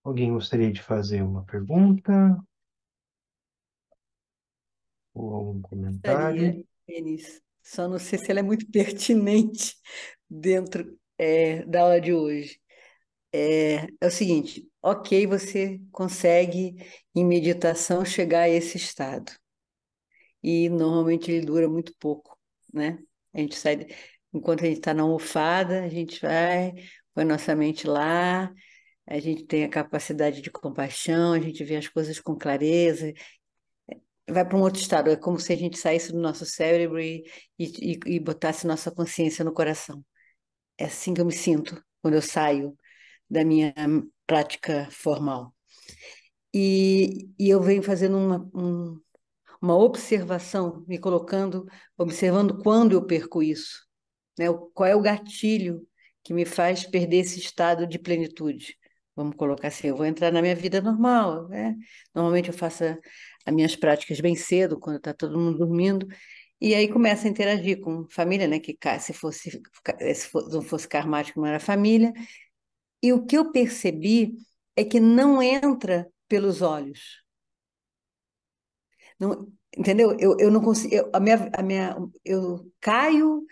Alguém gostaria de fazer uma pergunta ou algum comentário? Gostaria, Enis. Só não sei se ela é muito pertinente dentro da aula de hoje. É o seguinte, ok, você consegue em meditação chegar a esse estado. E normalmente ele dura muito pouco, né? A gente sai, enquanto a gente está na almofada, a gente vai, põe nossa mente lá, a gente tem a capacidade de compaixão, a gente vê as coisas com clareza, vai para um outro estado. É como se a gente saísse do nosso cérebro e botasse nossa consciência no coração. É assim que eu me sinto quando eu saio da minha prática formal. E eu venho fazendo uma observação, me colocando, observando quando eu perco isso, né? Qual é o gatilho que me faz perder esse estado de plenitude? Vamos colocar assim, eu vou entrar na minha vida normal, né? Normalmente eu faço as minhas práticas bem cedo, quando está todo mundo dormindo, e aí começa a interagir com família, né? Se não fosse karmático, não era família. E o que eu percebi é que não entra pelos olhos. Não, entendeu? Eu não consigo. Eu caio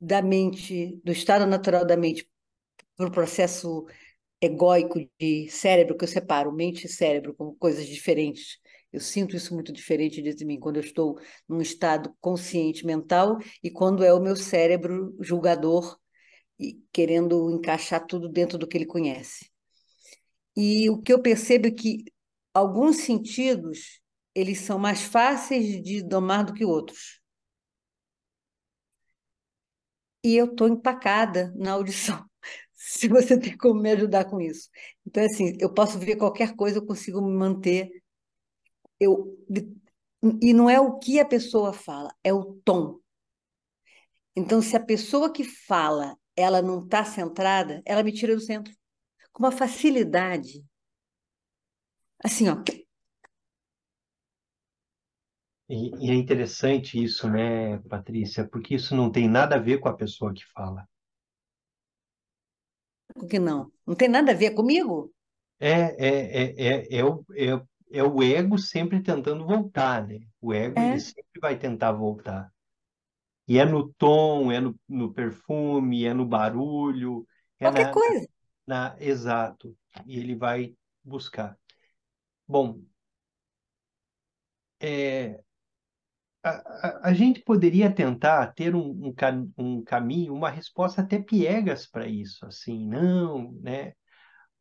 da mente, do estado natural da mente, para o processo egóico de cérebro, que eu separo mente e cérebro como coisas diferentes. Eu sinto isso muito diferente de mim quando eu estou num estado consciente mental e quando é o meu cérebro julgador e querendo encaixar tudo dentro do que ele conhece. E o que eu percebo é que alguns sentidos eles são mais fáceis de domar do que outros. E eu estou empacada na audição. Se você tem como me ajudar com isso. Então, assim, eu posso ver qualquer coisa, eu consigo me manter. Eu, e não é o que a pessoa fala, é o tom. Então, se a pessoa que fala, ela não está centrada, ela me tira do centro. Com uma facilidade. Assim, ó. E é interessante isso, né, Patrícia? Porque isso não tem nada a ver com a pessoa que fala. Por que não? Não tem nada a ver comigo? É o ego sempre tentando voltar, né? O ego, ele É. sempre vai tentar voltar. E é no tom, é no perfume, é no barulho, é Qualquer na, coisa. exato. E ele vai buscar. Bom, é, a gente poderia tentar ter um caminho, uma resposta até piegas para isso, assim, não, né?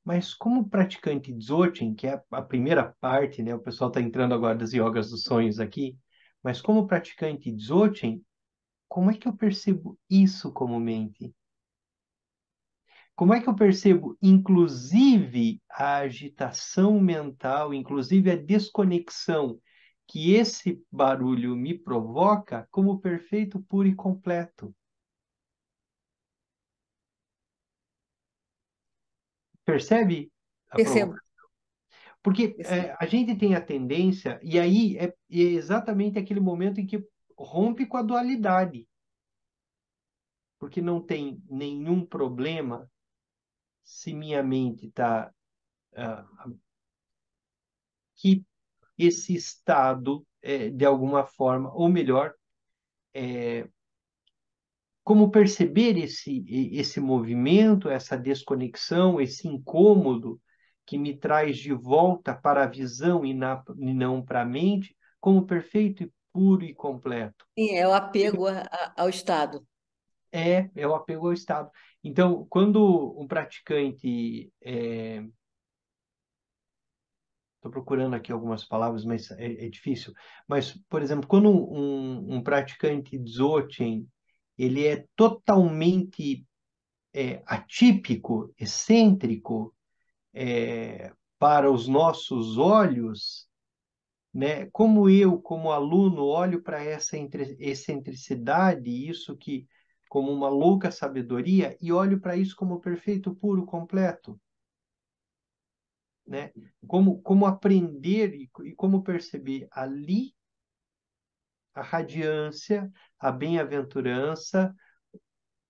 Mas como praticante Dzogchen, que é a primeira parte, né? O pessoal está entrando agora das yogas dos sonhos aqui, mas como praticante Dzogchen, como é que eu percebo isso comumente? Como é que eu percebo, inclusive, a agitação mental, inclusive a desconexão que esse barulho me provoca como perfeito, puro e completo? Percebe a Percebo. provocação? Porque Percebo. a gente tem a tendência, e aí é exatamente aquele momento em que rompe com a dualidade, porque não tem nenhum problema se minha mente está que esse estado, de alguma forma, ou melhor, como perceber esse movimento, essa desconexão, esse incômodo que me traz de volta para a visão e não para a mente, como perfeito e puro e completo. Sim, é o apego ao Estado. É o apego ao estado. Então, quando um praticante, estou procurando aqui algumas palavras, mas é difícil. Mas, por exemplo, quando um praticante Dzogchen, ele é totalmente atípico, excêntrico, para os nossos olhos, né? Como eu, como aluno, olho para essa excentricidade, isso que como uma louca sabedoria, e olho para isso como perfeito, puro, completo, né? Como aprender e como perceber ali a radiância, a bem-aventurança,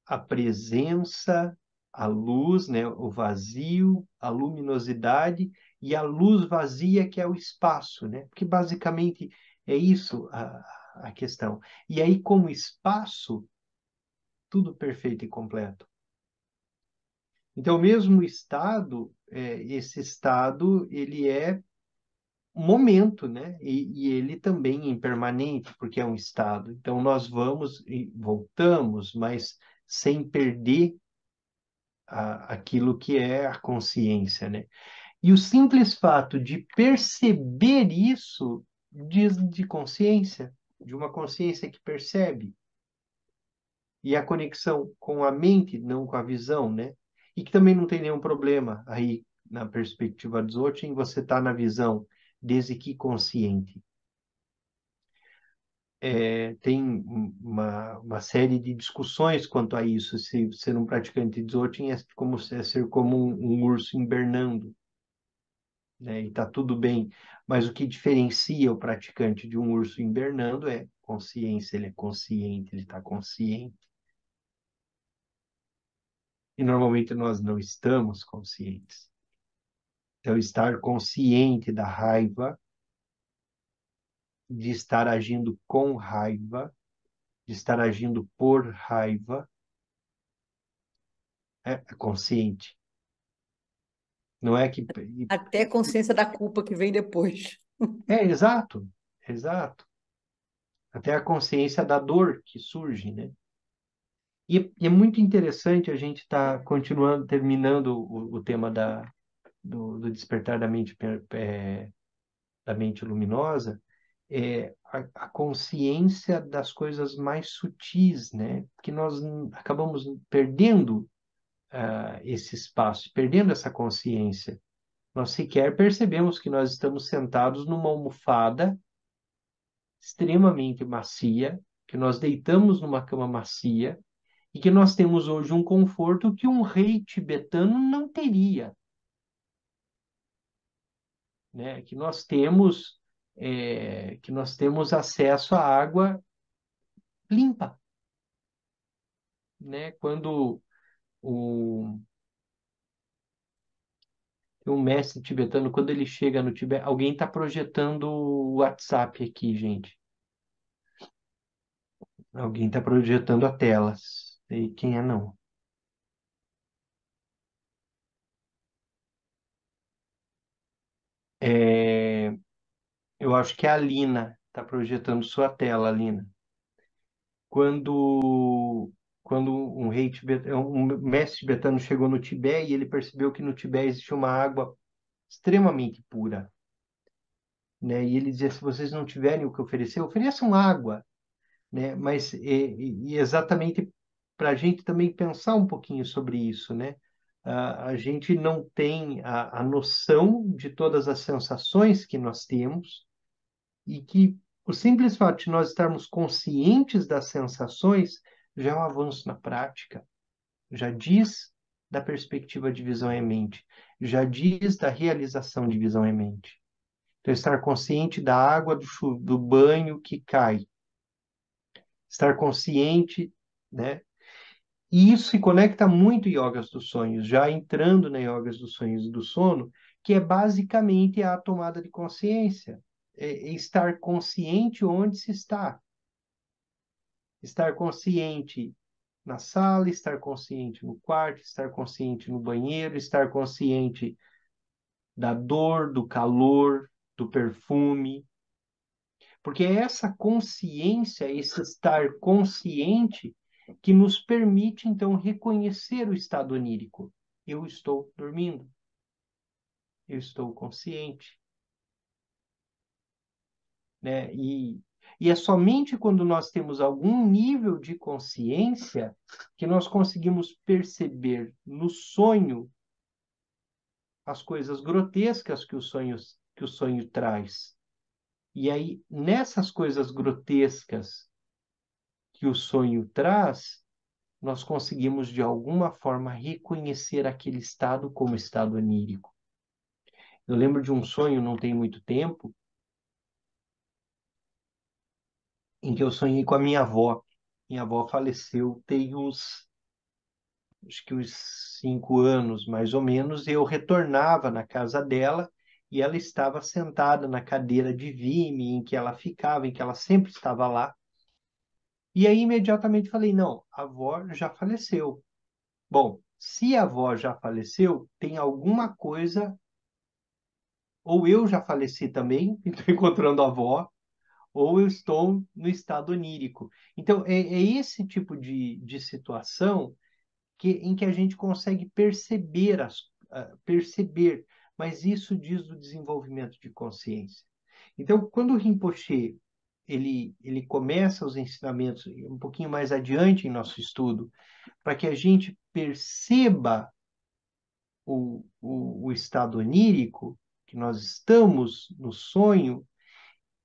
a presença, a luz, né, o vazio, a luminosidade e a luz vazia, que é o espaço, né? Porque basicamente é isso a questão. E aí, como espaço, tudo perfeito e completo. Então, o mesmo estado, esse estado, ele é um momento, né? E ele também é impermanente, porque é um estado. Então, nós vamos e voltamos, mas sem perder aquilo que é a consciência, né? E o simples fato de perceber isso diz de consciência, de uma consciência que percebe. E a conexão com a mente, não com a visão, né? E que também não tem nenhum problema aí, na perspectiva dos outros, em você estar na visão, desde que consciente. Tem uma série de discussões quanto a isso, se ser um praticante de Dzogchen é ser como um urso hibernando, né? E tá tudo bem, mas o que diferencia o praticante de um urso hibernando é consciência, ele é consciente, ele está consciente. E normalmente nós não estamos conscientes. Então, estar consciente da raiva, de estar agindo com raiva, de estar agindo por raiva, é consciente. Não é que. Até consciência da culpa que vem depois. Exato, exato. Até a consciência da dor que surge, né? E é muito interessante a gente estar continuando, terminando o tema do despertar da mente luminosa, a consciência das coisas mais sutis, né? Que nós acabamos perdendo esse espaço, perdendo essa consciência. Nós sequer percebemos que nós estamos sentados numa almofada extremamente macia, que nós deitamos numa cama macia e que nós temos hoje um conforto que um rei tibetano não teria, né? Que nós temos acesso à água limpa, né? Quando o, um mestre tibetano, quando ele chega no Tibete, alguém está projetando o WhatsApp aqui, gente. Alguém está projetando a tela. Sei quem é, não. É, eu acho que é a Lina está projetando sua tela, Lina. Quando, quando um mestre tibetano chegou no Tibete e ele percebeu que no Tibete existia uma água extremamente pura, né? E ele dizia, se vocês não tiverem o que oferecer, ofereçam água, né? Mas e exatamente para a gente também pensar um pouquinho sobre isso, né? A gente não tem a noção de todas as sensações que nós temos e que o simples fato de nós estarmos conscientes das sensações já é um avanço na prática, já diz da perspectiva de visão em mente, já diz da realização de visão em mente. Então, estar consciente da água do banho que cai, estar consciente, né? E isso se conecta muito em yogas dos sonhos, já entrando na yogas dos sonhos e do sono, que é basicamente a tomada de consciência, é estar consciente onde se está, estar consciente na sala, estar consciente no quarto, estar consciente no banheiro, estar consciente da dor, do calor, do perfume, porque é essa consciência, esse estar consciente, que nos permite, então, reconhecer o estado onírico. Eu estou dormindo, eu estou consciente, né? E é somente quando nós temos algum nível de consciência que nós conseguimos perceber no sonho as coisas grotescas que o sonho traz. E aí, nessas coisas grotescas que o sonho traz, nós conseguimos de alguma forma reconhecer aquele estado como estado onírico. Eu lembro de um sonho, não tem muito tempo, em que eu sonhei com a minha avó. Minha avó faleceu tem uns acho que uns 5 anos, mais ou menos, eu retornava na casa dela e ela estava sentada na cadeira de Vime em que ela ficava, em que ela sempre estava lá. E aí imediatamente falei, não, a avó já faleceu. Bom, se a avó já faleceu, tem alguma coisa, ou eu já faleci também, e estou encontrando a avó, ou eu estou no estado onírico. Então, é esse tipo de situação em que a gente consegue perceber, perceber, mas isso diz do desenvolvimento de consciência. Então, quando o Rinpoche ele começa os ensinamentos um pouquinho mais adiante em nosso estudo, para que a gente perceba o estado onírico, que nós estamos no sonho,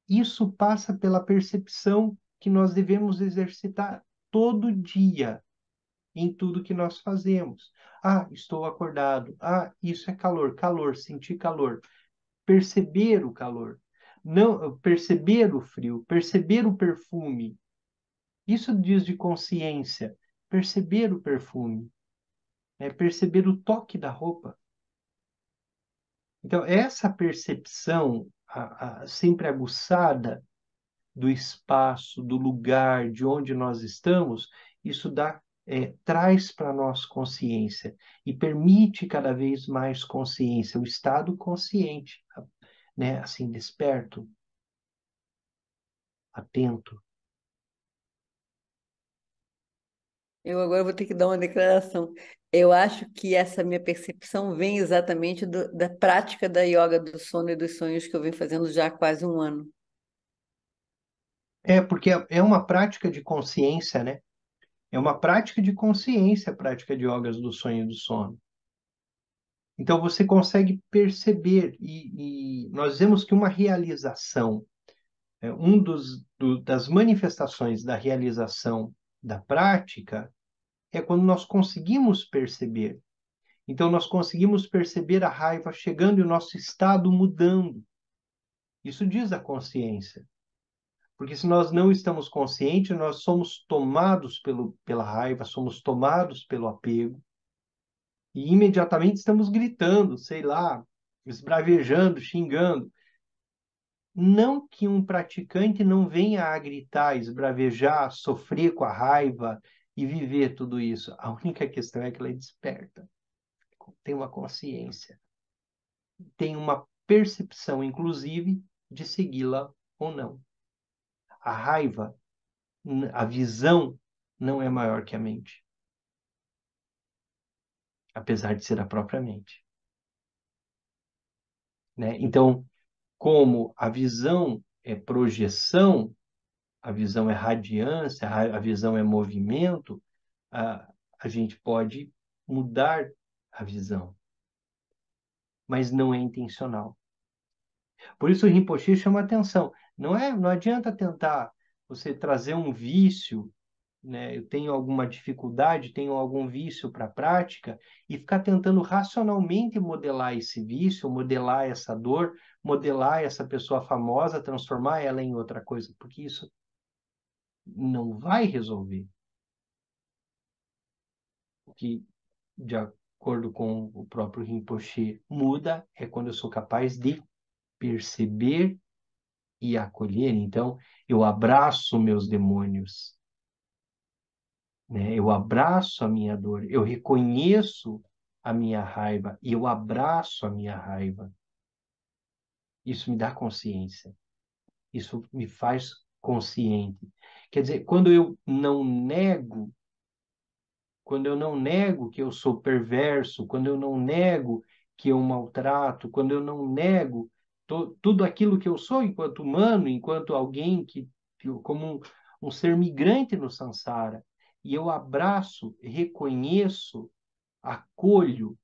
isso passa pela percepção que nós devemos exercitar todo dia em tudo que nós fazemos. Ah, estou acordado. Ah, isso é calor, calor, sentir calor. Perceber o calor. Não, perceber o frio, perceber o perfume. Isso diz de consciência. Perceber o perfume, né? Perceber o toque da roupa. Então, essa percepção sempre aguçada do espaço, do lugar, de onde nós estamos, isso traz para nós consciência e permite cada vez mais consciência, o estado consciente, né? Assim, desperto, atento. Eu agora vou ter que dar uma declaração. Eu acho que essa minha percepção vem exatamente da prática da yoga do sono e dos sonhos que eu venho fazendo já há quase um ano. É, porque é uma prática de consciência, né? É uma prática de consciência, a prática de yogas do sonho e do sono. Então você consegue perceber, e nós vemos que uma realização, das manifestações da realização da prática é quando nós conseguimos perceber. Então nós conseguimos perceber a raiva chegando e o nosso estado mudando. Isso diz a consciência. Porque se nós não estamos conscientes, nós somos tomados pela raiva, somos tomados pelo apego, e imediatamente estamos gritando, sei lá, esbravejando, xingando. Não que um praticante não venha a gritar, esbravejar, sofrer com a raiva e viver tudo isso. A única questão é que ela é desperta, tem uma consciência, tem uma percepção, inclusive, de segui-la ou não. A raiva, a visão, não é maior que a mente, apesar de ser a própria mente, né? Então, como a visão é projeção, a visão é radiância, a visão é movimento, a gente pode mudar a visão, mas não é intencional. Por isso o Rinpoche chama atenção. Não adianta tentar você trazer um vício, né? Eu tenho alguma dificuldade, tenho algum vício para a prática e ficar tentando racionalmente modelar esse vício, modelar essa dor, modelar essa pessoa famosa, transformar ela em outra coisa, porque isso não vai resolver. O que, de acordo com o próprio Rinpoche, muda é quando eu sou capaz de perceber e acolher. Então, eu abraço meus demônios, né? Eu abraço a minha dor, eu reconheço a minha raiva e eu abraço a minha raiva. Isso me dá consciência, isso me faz consciente. Quer dizer, quando eu não nego que eu sou perverso, quando eu não nego que eu maltrato, quando eu não nego tudo aquilo que eu sou enquanto humano, enquanto alguém como um ser migrante no samsara, e eu abraço, reconheço, acolho,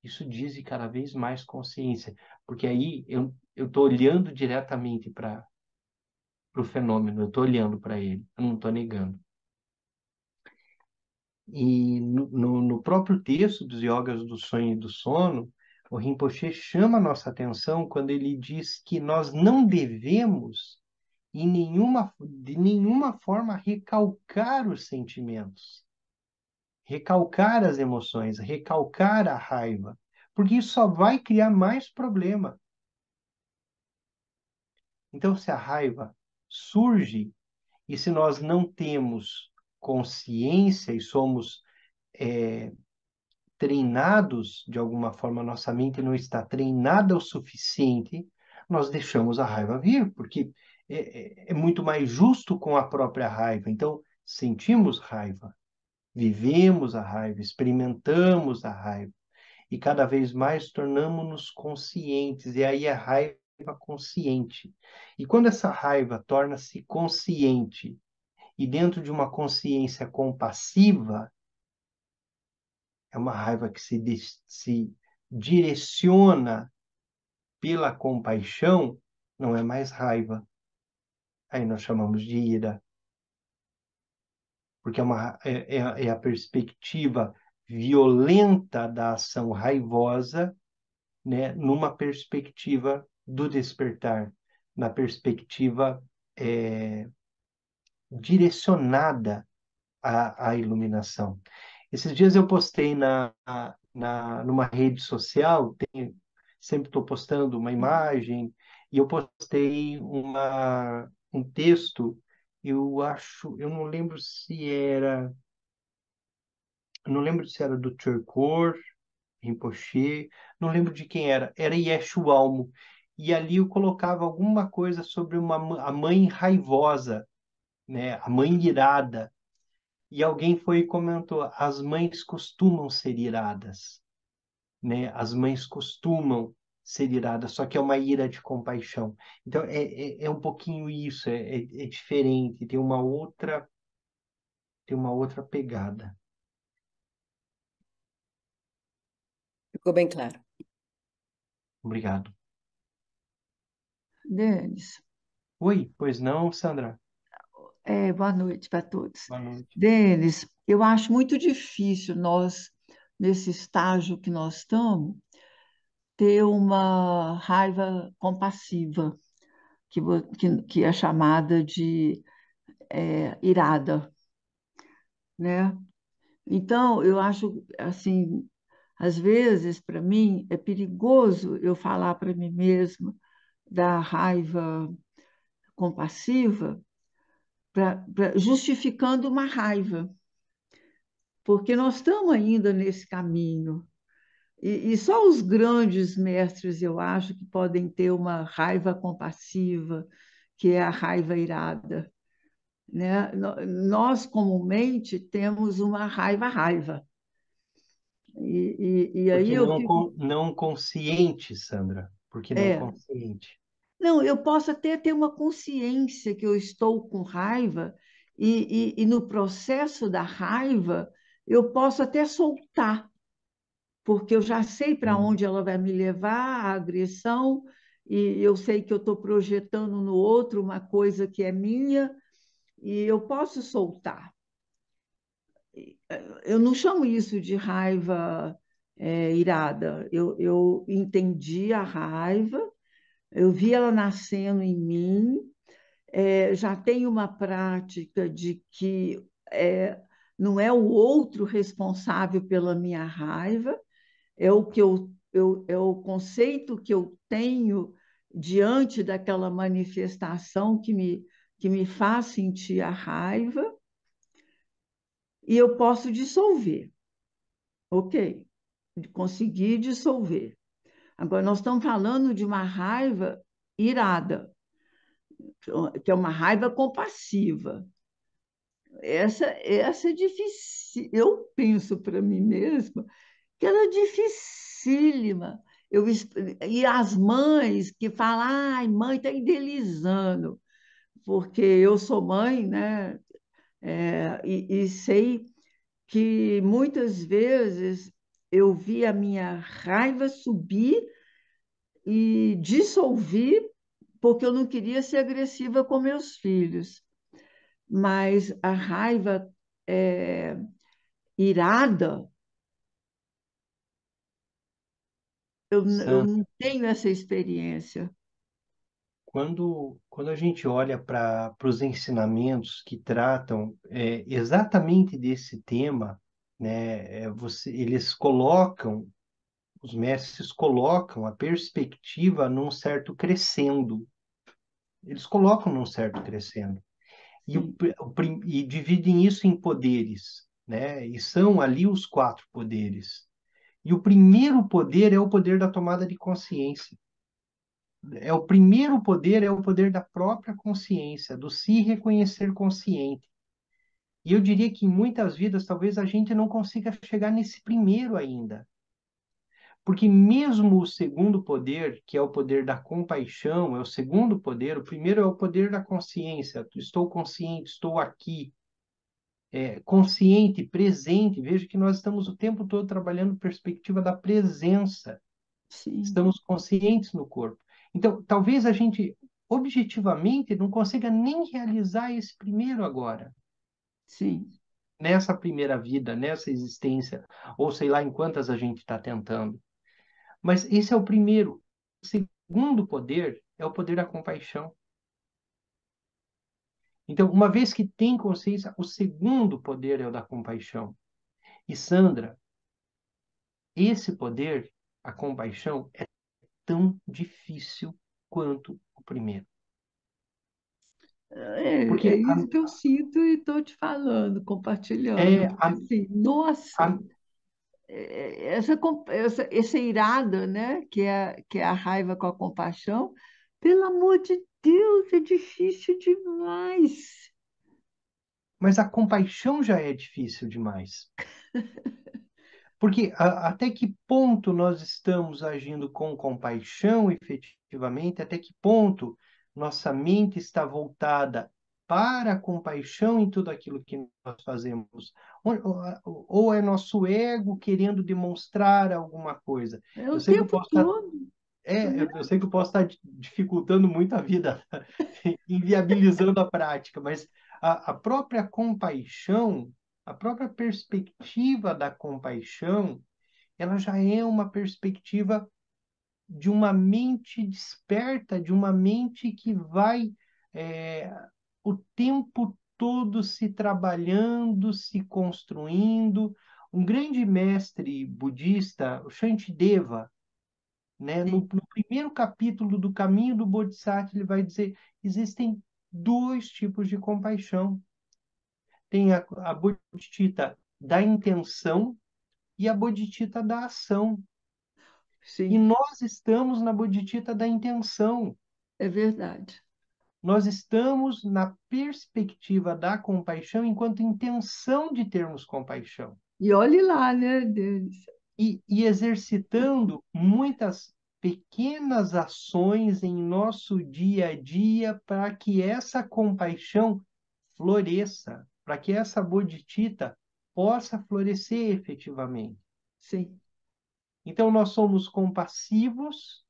isso diz de cada vez mais consciência, porque aí eu estou olhando diretamente para o fenômeno, eu estou olhando para ele, eu não estou negando. E no próprio texto dos Yogas do Sonho e do Sono, o Rinpoche chama a nossa atenção quando ele diz que nós não devemos, de nenhuma forma, recalcar os sentimentos. recalcar as emoções, recalcar a raiva, porque isso só vai criar mais problema. Então, se a raiva surge e se nós não temos consciência e somos treinados, de alguma forma, nossa mente não está treinada o suficiente, nós deixamos a raiva vir, porque é muito mais justo com a própria raiva. Então, sentimos raiva, vivemos a raiva, experimentamos a raiva, e cada vez mais tornamos-nos conscientes, e aí a raiva consciente. E quando essa raiva torna-se consciente, e dentro de uma consciência compassiva, é uma raiva que se direciona pela compaixão, não é mais raiva. Aí nós chamamos de ira, porque é a perspectiva violenta da ação raivosa, né, numa perspectiva do despertar, na perspectiva é, direcionada à iluminação. Esses dias eu postei numa rede social, sempre estou postando uma imagem, e eu postei um texto, eu não lembro se era do Tricor, Rinpoche, não lembro de quem era Yeshu Almo. E ali eu colocava alguma coisa sobre a mãe raivosa, né? A mãe irada. E alguém foi e comentou: as mães costumam ser iradas, né? As mães costumam ser iradas, só que é uma ira de compaixão. Então é um pouquinho isso, é diferente, tem uma outra pegada. Ficou bem claro. Obrigado. Denis, Oi, pois não, Sandra? boa noite para todos. Boa noite. Denis, eu acho muito difícil nós, nesse estágio que nós estamos, ter uma raiva compassiva, que é chamada de irada, né? Então, eu acho, assim, às vezes, para mim, é perigoso eu falar para mim mesma da raiva compassiva, justificando uma raiva, porque nós estamos ainda nesse caminho. E só os grandes mestres, eu acho, que podem ter uma raiva compassiva, que é a raiva irada, né? Nós, comumente, temos uma raiva-raiva. E aí Porque eu fico. não consciente, Sandra. Porque não É, consciente. não, eu posso até ter uma consciência que eu estou com raiva, e no processo da raiva, eu posso até soltar, porque eu já sei para Hum. onde ela vai me levar, a agressão, e eu sei que eu estou projetando no outro uma coisa que é minha, e eu posso soltar. Eu não chamo isso de raiva, irada. Eu entendi a raiva, eu vi ela nascendo em mim, já tenho uma prática de que não é o outro responsável pela minha raiva, é o que é o conceito que eu tenho diante daquela manifestação que me faz sentir a raiva, e eu posso dissolver, ok? Conseguir dissolver. Agora, nós estamos falando de uma raiva irada, que é uma raiva compassiva. Essa é difícil. Eu penso para mim mesma que ela é dificílima. E as mães que falam, ai, mãe está idealizando, porque eu sou mãe, né? E sei que muitas vezes eu vi a minha raiva subir e dissolver, porque eu não queria ser agressiva com meus filhos. Mas a raiva é, irada, eu Sandra, não tenho essa experiência. quando a gente olha para os ensinamentos que tratam exatamente desse tema, né? Eles colocam, os mestres colocam a perspectiva num certo crescendo. Eles colocam num certo crescendo. E, sim, e dividem isso em poderes, né? E são ali os quatro poderes. E o primeiro poder é o poder da tomada de consciência. O primeiro poder é o poder da própria consciência, do se reconhecer consciente. E eu diria que em muitas vidas talvez a gente não consiga chegar nesse primeiro ainda. Porque mesmo o segundo poder, que é o poder da compaixão, é o segundo poder, o primeiro é o poder da consciência. Estou consciente, estou aqui, consciente, presente. Veja que nós estamos o tempo todo trabalhando perspectiva da presença. sim, Estamos conscientes no corpo. Então, talvez a gente objetivamente não consiga nem realizar esse primeiro agora, sim, nessa primeira vida, nessa existência, ou sei lá em quantas a gente está tentando. Mas esse é o primeiro. O segundo poder é o poder da compaixão. Então, uma vez que tem consciência, o segundo poder é o da compaixão. E Sandra, esse poder, a compaixão, é tão difícil quanto o primeiro. é Porque isso que eu sinto e estou te falando, compartilhando, é, porque assim, nossa, a, essa irada, né, que é a raiva com a compaixão, pelo amor de Deus, é difícil demais. mas a compaixão já é difícil demais. Porque até que ponto nós estamos agindo com compaixão, efetivamente, até que ponto nossa mente está voltada para a compaixão em tudo aquilo que nós fazemos? Ou é nosso ego querendo demonstrar alguma coisa? É Eu o sei que eu tempo posso estar, todo, né? eu sei que eu posso estar dificultando muito a vida, inviabilizando a prática, mas a própria compaixão, a própria perspectiva da compaixão, ela já é uma perspectiva de uma mente desperta, de uma mente que vai é, o tempo todo se trabalhando, se construindo. Um grande mestre budista, o Shantideva, né, Sim, no primeiro capítulo do Caminho do Bodhisattva, ele vai dizer: existem dois tipos de compaixão. Tem a bodhicitta da intenção e a bodhicitta da ação. E sim, nós estamos na bodhicitta da intenção. é verdade. Nós estamos na perspectiva da compaixão enquanto intenção de termos compaixão. E olhe lá, né, Denis? E exercitando muitas pequenas ações em nosso dia a dia para que essa compaixão floresça, para que essa bodhicitta possa florescer efetivamente. Sim, Então, nós somos compassivos,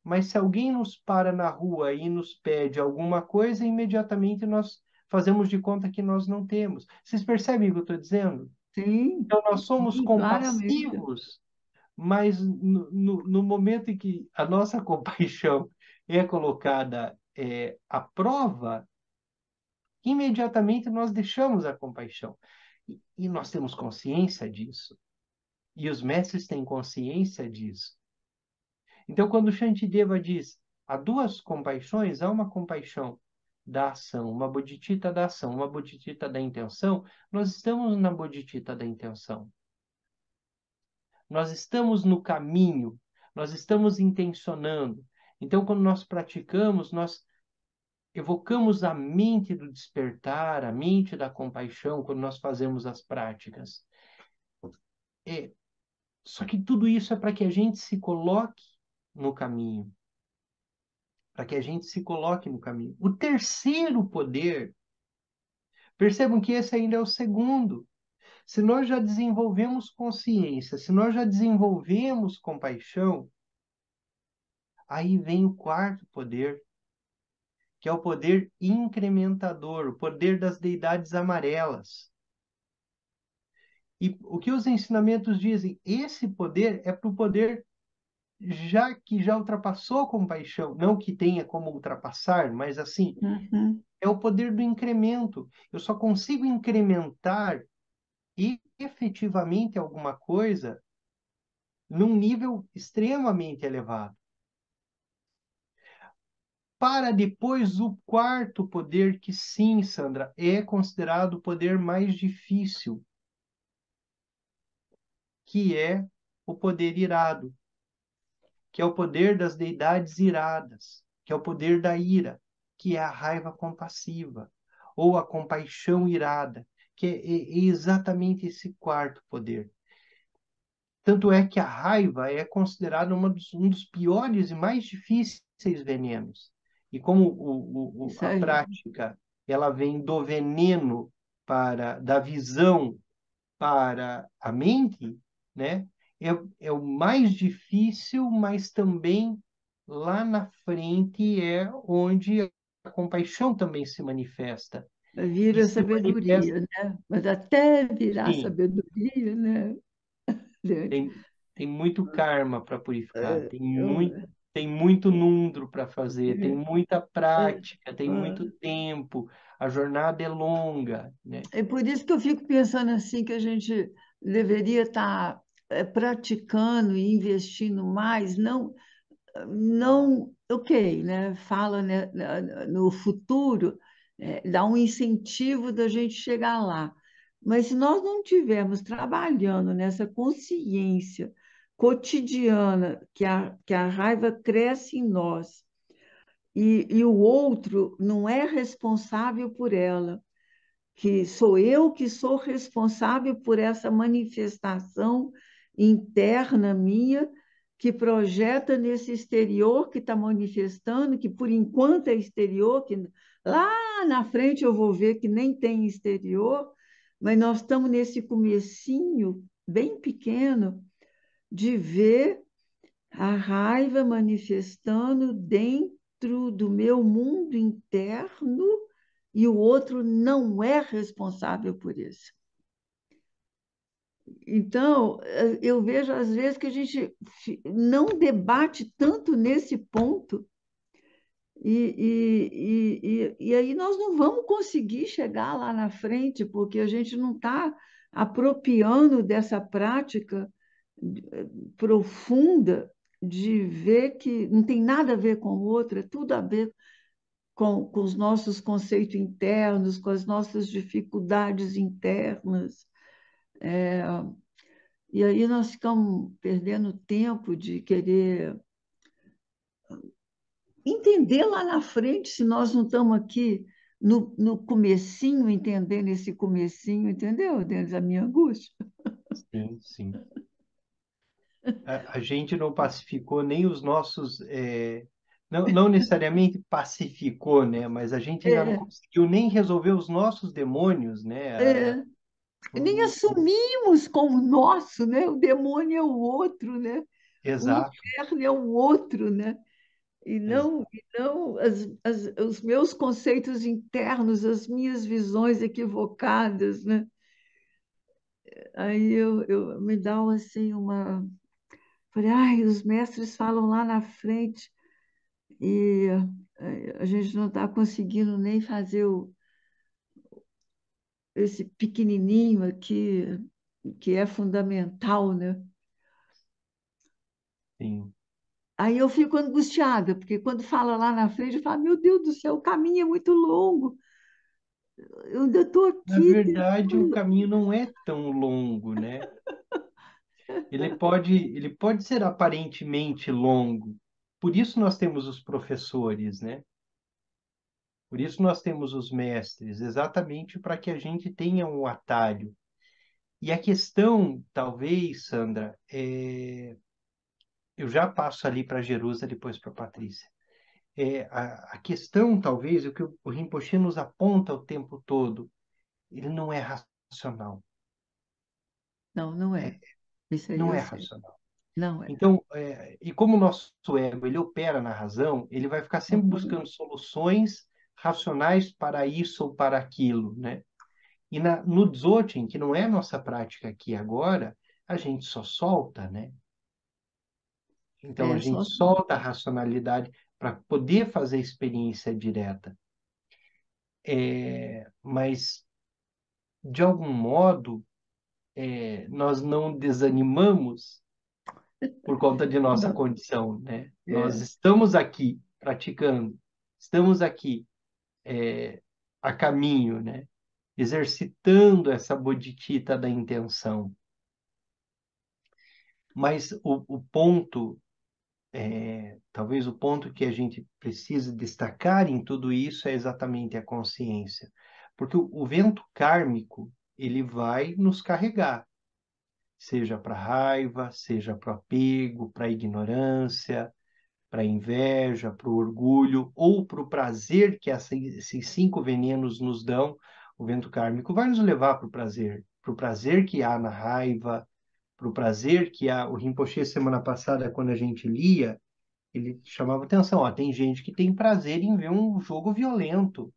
mas se alguém nos para na rua e nos pede alguma coisa, imediatamente nós fazemos de conta que nós não temos. Vocês percebem o que eu estou dizendo? sim, Então, nós somos sim, claramente. compassivos, mas no momento em que a nossa compaixão é colocada à prova, imediatamente nós deixamos a compaixão. E nós temos consciência disso. E os mestres têm consciência disso. Então, quando Shantideva diz há duas compaixões, há uma compaixão da ação, uma bodhicitta da ação, uma bodhicitta da intenção, nós estamos na bodhicitta da intenção. Nós estamos no caminho, nós estamos intencionando. Então, quando nós praticamos, nós evocamos a mente do despertar, a mente da compaixão, quando nós fazemos as práticas. É, só que tudo isso é para que a gente se coloque no caminho, para que a gente se coloque no caminho. O terceiro poder, percebam que esse ainda é o segundo. Se nós já desenvolvemos consciência, se nós já desenvolvemos compaixão, aí vem o quarto poder, que é o poder incrementador, o poder das deidades amarelas. E o que os ensinamentos dizem? Esse poder é para o poder já que já ultrapassou a compaixão, não que tenha como ultrapassar, mas assim, Uhum. é o poder do incremento. Eu só consigo incrementar efetivamente alguma coisa num nível extremamente elevado. Para depois o quarto poder, que sim, Sandra, é considerado o poder mais difícil, que é o poder irado, que é o poder das deidades iradas, que é o poder da ira, que é a raiva compassiva, ou a compaixão irada, que é exatamente esse quarto poder. Tanto é que a raiva é considerada um dos piores e mais difíceis venenos. E como Isso a aí. prática ela vem do veneno da visão para a mente, né? É, é o mais difícil, mas também lá na frente é onde a compaixão também se manifesta. E Vira se manifesta, sabedoria, né? Mas até virar sim, sabedoria, né? tem muito karma para purificar, É, eu- tem muito nundro para fazer, tem muita é, prática, tem muito é. tempo, a jornada é longa, né? É por isso que eu fico pensando assim que a gente deveria estar praticando e investindo mais, não, ok, né? Fala, né, no futuro, dá um incentivo da gente chegar lá. Mas se nós não estivermos trabalhando nessa consciência cotidiana que a raiva cresce em nós e o outro não é responsável por ela, que sou eu que sou responsável por essa manifestação interna minha, que projeta nesse exterior que está manifestando, que por enquanto é exterior, que lá na frente eu vou ver que nem tem exterior, mas nós estamos nesse comecinho bem pequeno de ver a raiva manifestando dentro do meu mundo interno e o outro não é responsável por isso. Então, eu vejo às vezes que a gente não debate tanto nesse ponto e aí nós não vamos conseguir chegar lá na frente porque a gente não está apropriando dessa prática profunda de ver que não tem nada a ver com o outro, é tudo a ver com os nossos conceitos internos, com as nossas dificuldades internas. E aí nós ficamos perdendo tempo de querer entender lá na frente se nós não estamos aqui no comecinho, entendendo esse comecinho, entendeu? Dentro da minha angústia. Sim, sim. A gente não pacificou nem os nossos, não, não necessariamente pacificou, né? Mas a gente ainda não É, conseguiu nem resolver os nossos demônios, né? é. Nem O- o- assumimos como nosso, né? O demônio é o outro, né? O exato, inferno é o outro, né? E não os meus conceitos internos, as minhas visões equivocadas, né? Aí eu me dá assim uma. Falei, ai, os mestres falam lá na frente e a gente não está conseguindo nem fazer esse pequenininho aqui, que é fundamental, né? sim. Aí eu fico angustiada, porque quando fala lá na frente, eu falo, meu Deus do céu, o caminho é muito longo. Eu ainda estou Na aqui verdade, o tentando. caminho não é tão longo, né? Ele pode ser aparentemente longo. Por isso nós temos os professores, né? Por isso nós temos os mestres, exatamente para que a gente tenha um atalho. E a questão, talvez, Sandra, eu já passo ali para Jerusa, depois para Patrícia. A questão, talvez, o que o Rinpoche nos aponta o tempo todo, ele não é racional. Não, não É, é. Isso aí não eu é sei. racional. Não é. Então, e como o nosso ego, ele opera na razão, ele vai ficar sempre Uhum. buscando soluções racionais para isso ou para aquilo, né? E no Dzogchen, que não é a nossa prática aqui agora, a gente só solta, né? Então, a É, gente só. solta a racionalidade para poder fazer a experiência direta. Mas, de algum modo, nós não desanimamos por conta de nossa Não, condição, né? Nós é, estamos aqui praticando, estamos aqui a caminho, né? Exercitando essa bodhicitta da intenção. Mas o ponto, talvez o ponto que a gente precisa destacar em tudo isso é exatamente a consciência. Porque o vento kármico, ele vai nos carregar, seja para raiva, seja para apego, para ignorância, para inveja, para o orgulho ou para o prazer que esses 5 venenos nos dão. O vento kármico vai nos levar para o prazer que há na raiva, para o prazer que há. O Rinpoche, semana passada, quando a gente lia, ele chamava atenção, ó, tem gente que tem prazer em ver um jogo violento,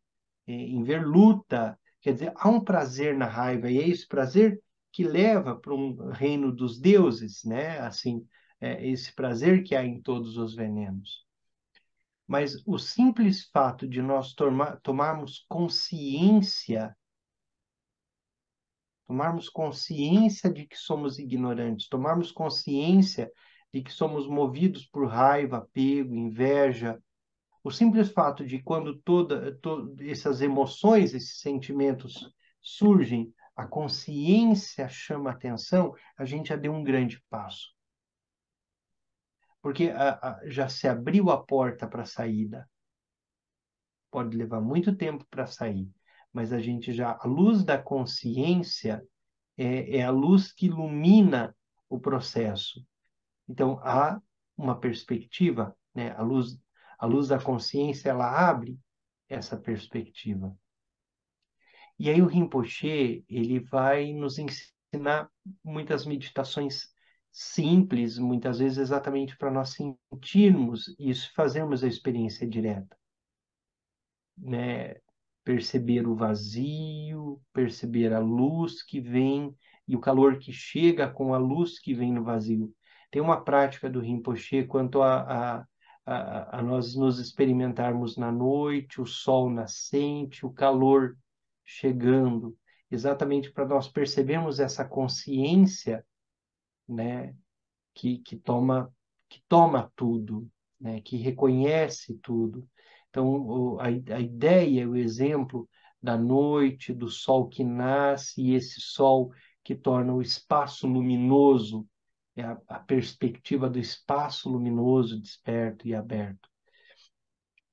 em ver luta. Quer dizer, há um prazer na raiva, e é esse prazer que leva para um reino dos deuses, né? Assim, esse prazer que há em todos os venenos. Mas o simples fato de nós tomarmos consciência de que somos ignorantes, tomarmos consciência de que somos movidos por raiva, apego, inveja, o simples fato de quando essas emoções, esses sentimentos surgem, a consciência chama atenção, a gente já deu um grande passo. Porque já se abriu a porta para a saída. Pode levar muito tempo para sair, mas a luz da consciência é a luz que ilumina o processo. Então, há uma perspectiva, né? A luz da consciência, ela abre essa perspectiva. E aí o Rinpoche, ele vai nos ensinar muitas meditações simples, muitas vezes exatamente para nós sentirmos isso, fazermos a experiência direta, né? Perceber o vazio, perceber a luz que vem e o calor que chega com a luz que vem no vazio. Tem uma prática do Rinpoche quanto a nós nos experimentarmos na noite, o sol nascente, o calor chegando, exatamente para nós percebermos essa consciência, né, que toma tudo, né, que reconhece tudo. Então, a ideia, o exemplo da noite, do sol que nasce, e esse sol que torna o espaço luminoso, é a perspectiva do espaço luminoso, desperto e aberto.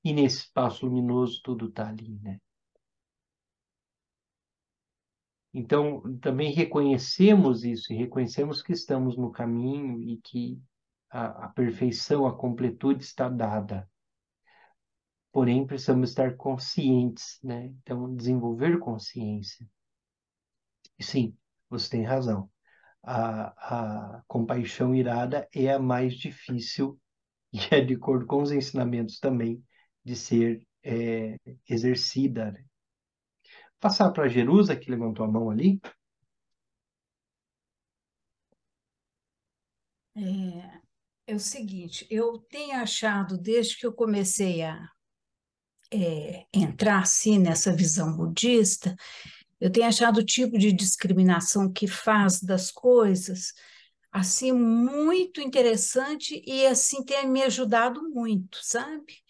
E nesse espaço luminoso tudo está ali, né? Então, também reconhecemos isso, e reconhecemos que estamos no caminho e que a perfeição, a completude está dada. Porém, precisamos estar conscientes, né? Então, desenvolver consciência. E sim, você tem razão. A compaixão irada é a mais difícil e é de acordo com os ensinamentos também de ser exercida, né? Passar para a Jerusa, que levantou a mão ali. É o seguinte, eu tenho achado, desde que eu comecei a entrar assim nessa visão budista, eu tenho achado o tipo de discriminação que faz das coisas assim muito interessante e assim tem me ajudado muito, sabe?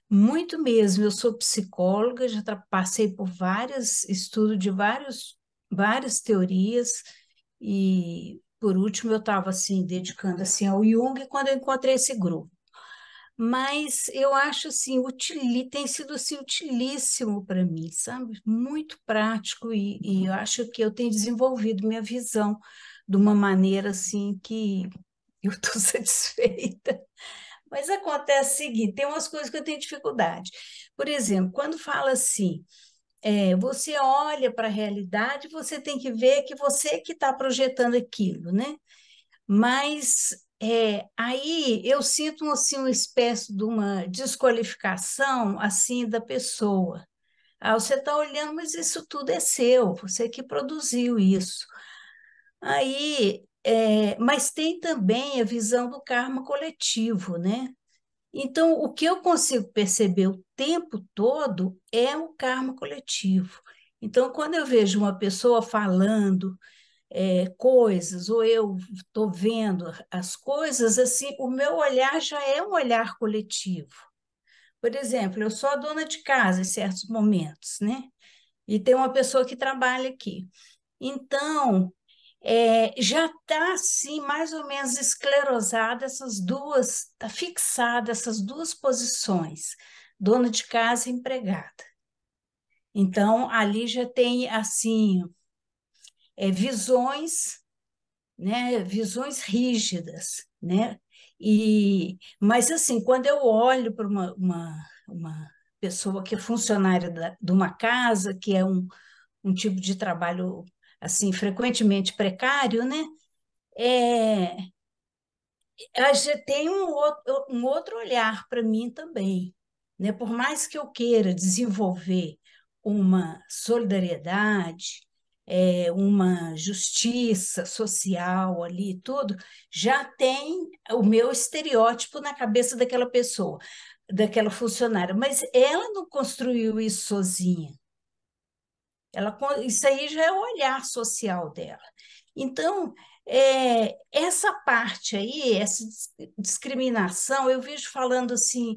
Muito mesmo. Eu sou psicóloga, já passei por vários estudos de várias teorias e por último eu estava assim dedicando assim ao Jung quando eu encontrei esse grupo. Mas eu acho assim, tem sido assim, utilíssimo para mim, sabe? Muito prático e eu acho que eu tenho desenvolvido minha visão de uma maneira assim que eu estou satisfeita. Mas acontece o seguinte, tem umas coisas que eu tenho dificuldade. Por exemplo, quando fala assim, você olha para a realidade, você tem que ver que você que está projetando aquilo, né? Mas aí eu sinto assim uma espécie de uma desqualificação assim da pessoa. Ah, você está olhando, mas isso tudo é seu, você que produziu isso. Aí, mas tem também a visão do karma coletivo, né? Então, o que eu consigo perceber o tempo todo é o karma coletivo. Então, quando eu vejo uma pessoa falando coisas, ou eu estou vendo as coisas, assim, o meu olhar já é um olhar coletivo. Por exemplo, eu sou a dona de casa em certos momentos, né? E tem uma pessoa que trabalha aqui. Então, já está assim, mais ou menos esclerosada essas duas, está fixada essas duas posições, dona de casa e empregada. Então, ali já tem assim, visões, né, visões rígidas, né? Mas assim, quando eu olho para uma pessoa que é funcionária de uma casa, que é um tipo de trabalho assim frequentemente precário, né? É, ela já tem um outro olhar para mim também, né? Por mais que eu queira desenvolver uma solidariedade, uma justiça social ali, e tudo, já tem o meu estereótipo na cabeça daquela pessoa, daquela funcionária, mas ela não construiu isso sozinha. Isso aí já é o olhar social dela. Então, essa parte aí, essa discriminação, eu vejo falando assim,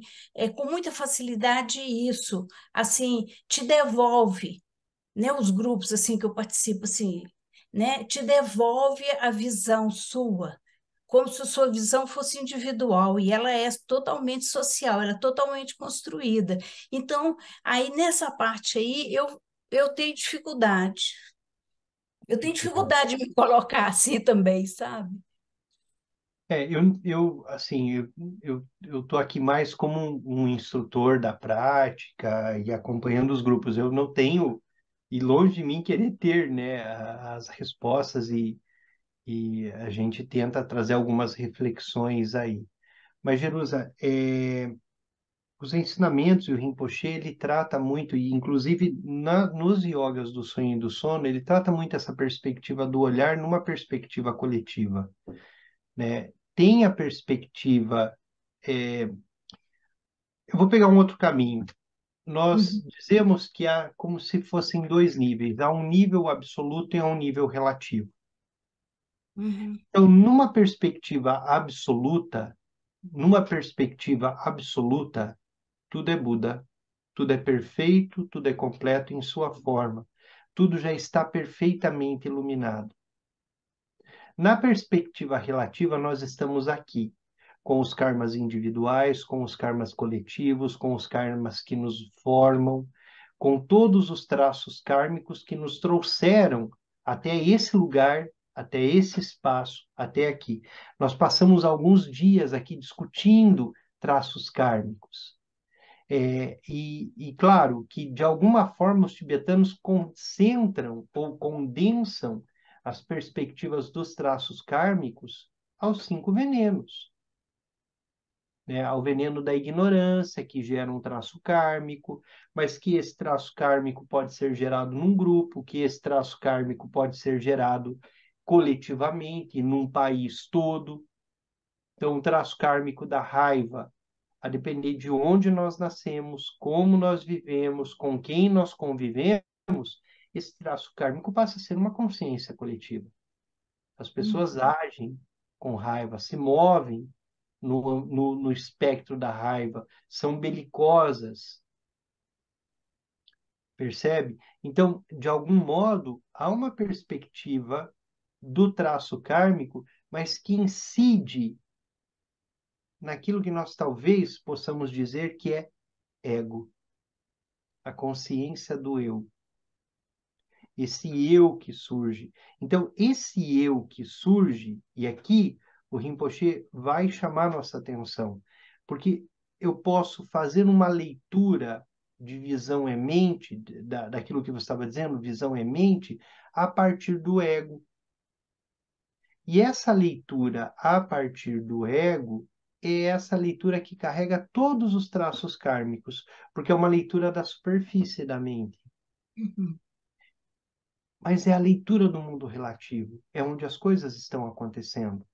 com muita facilidade isso, assim, te devolve, né, os grupos assim que eu participo, assim, né, te devolve a visão sua, como se a sua visão fosse individual, e ela é totalmente social, ela é totalmente construída. Então, aí nessa parte aí, eu tenho dificuldade. Eu tenho dificuldade de me colocar assim também, sabe? Assim, eu tô aqui mais como um instrutor da prática e acompanhando os grupos. Eu não tenho, e longe de mim querer ter, né, as respostas e a gente tenta trazer algumas reflexões aí. Mas, Jerusa, os ensinamentos e o Rinpoche, ele trata muito, e inclusive nos yogas do sonho e do sono, ele trata muito essa perspectiva do olhar numa perspectiva coletiva, né? Tem a perspectiva. Eu vou pegar um outro caminho. Nós Uhum, dizemos que há como se fossem dois níveis. Há um nível absoluto e há um nível relativo. uhum, Então, numa perspectiva absoluta, tudo é Buda, tudo é perfeito, tudo é completo em sua forma. Tudo já está perfeitamente iluminado. Na perspectiva relativa, nós estamos aqui, com os karmas individuais, com os karmas coletivos, com os karmas que nos formam, com todos os traços kármicos que nos trouxeram até esse lugar, até esse espaço, até aqui. Nós passamos alguns dias aqui discutindo traços kármicos. Claro que, de alguma forma, os tibetanos concentram ou condensam as perspectivas dos traços kármicos aos cinco venenos, né? Ao veneno da ignorância, que gera um traço kármico, mas que esse traço kármico pode ser gerado num grupo, que esse traço kármico pode ser gerado coletivamente, num país todo. Então, o traço kármico da raiva, a depender de onde nós nascemos, como nós vivemos, com quem nós convivemos, esse traço kármico passa a ser uma consciência coletiva. As pessoas uhum, agem com raiva, se movem no espectro da raiva, são belicosas, percebe? Então, de algum modo, há uma perspectiva do traço kármico, mas que incide naquilo que nós talvez possamos dizer que é ego, a consciência do eu, esse eu que surge. Então, esse eu que surge, e aqui o Rinpoche vai chamar nossa atenção, porque eu posso fazer uma leitura de visão é mente, daquilo que você estava dizendo, visão é mente, a partir do ego. E essa leitura a partir do ego é essa leitura que carrega todos os traços kármicos, porque é uma leitura da superfície da mente. uhum, Mas é a leitura do mundo relativo, é onde as coisas estão acontecendo,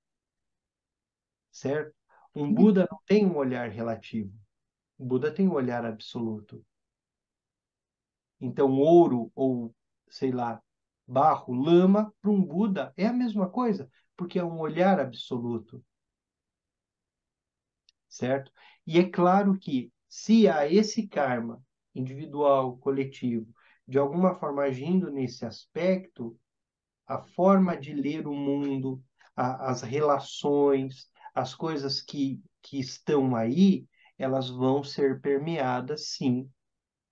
certo? Um uhum, Buda não tem um olhar relativo, o Buda tem um olhar absoluto. Então, ouro ou, sei lá, barro, lama, para um Buda é a mesma coisa, porque é um olhar absoluto, certo? E é claro que se há esse karma individual, coletivo, de alguma forma agindo nesse aspecto, a forma de ler o mundo, as relações, as coisas que estão aí, elas vão ser permeadas, sim,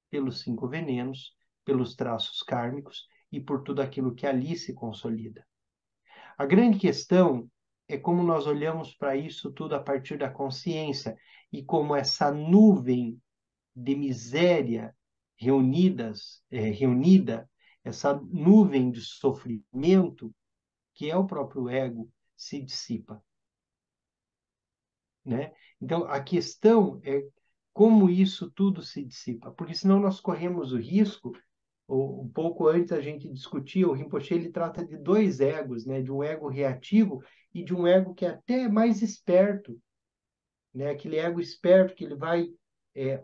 pelos cinco venenos, pelos traços kármicos e por tudo aquilo que ali se consolida. A grande questão é como nós olhamos para isso tudo a partir da consciência e como essa nuvem de miséria reunida, essa nuvem de sofrimento, que é o próprio ego, se dissipa, né? Então, a questão é como isso tudo se dissipa, porque senão nós corremos o risco, um pouco antes a gente discutia, o Rinpoche ele trata de dois egos, né? De um ego reativo e de um ego que é até mais esperto, né? Aquele ego esperto que ele vai,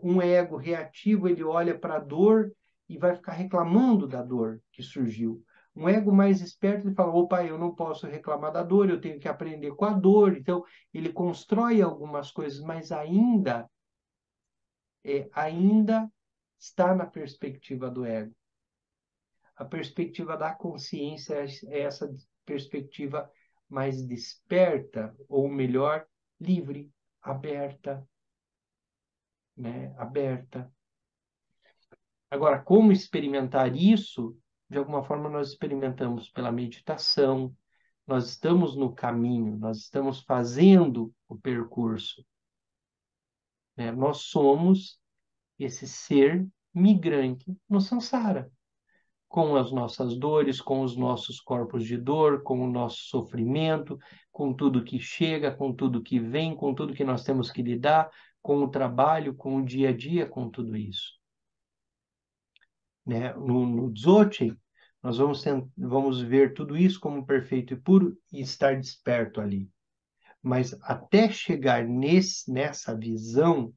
um ego reativo, ele olha para a dor e vai ficar reclamando da dor que surgiu. Um ego mais esperto, ele fala, opa, eu não posso reclamar da dor, eu tenho que aprender com a dor. Então, ele constrói algumas coisas, mas ainda está na perspectiva do ego. A perspectiva da consciência é essa perspectiva mais desperta, ou melhor, livre, aberta, né? Aberta. Agora, como experimentar isso? De alguma forma, nós experimentamos pela meditação, nós estamos no caminho, nós estamos fazendo o percurso, né? Nós somos esse ser migrante no samsara, com as nossas dores, com os nossos corpos de dor, com o nosso sofrimento, com tudo que chega, com tudo que vem, com tudo que nós temos que lidar, com o trabalho, com o dia a dia, com tudo isso, né? No Dzogchen, nós vamos ver tudo isso como perfeito e puro e estar desperto ali. Mas até chegar nessa visão,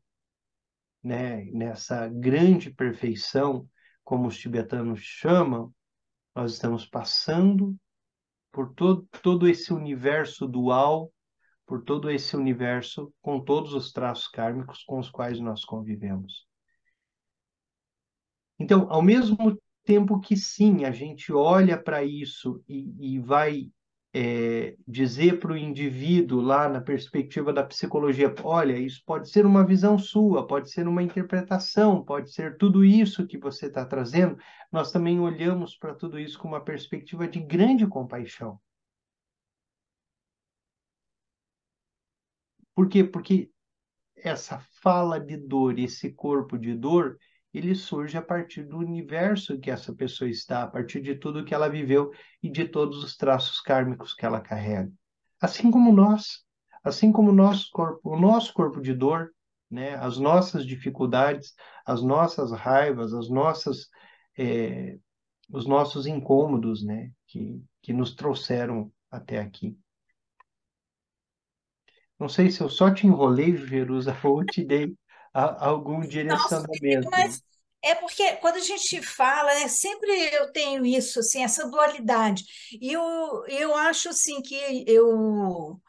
né, nessa grande perfeição, como os tibetanos chamam, nós estamos passando por todo esse universo dual, por todo esse universo com todos os traços kármicos com os quais nós convivemos. Então, ao mesmo tempo que sim, a gente olha para isso e vai dizer para o indivíduo lá na perspectiva da psicologia, olha, isso pode ser uma visão sua, pode ser uma interpretação, pode ser tudo isso que você está trazendo, nós também olhamos para tudo isso com uma perspectiva de grande compaixão. Por quê? Porque essa fala de dor, esse corpo de dor, ele surge a partir do universo que essa pessoa está, a partir de tudo que ela viveu e de todos os traços kármicos que ela carrega. Assim como nós, assim como o nosso corpo de dor, né, as nossas dificuldades, as nossas raivas, eh, os nossos incômodos, né, que nos trouxeram até aqui. Não sei se eu só te enrolei, Jerusa, ou te dei algum Nossa, Felipe, direcionamento. mas é porque quando a gente fala, né, sempre eu tenho isso, assim, essa dualidade. E eu acho assim que eu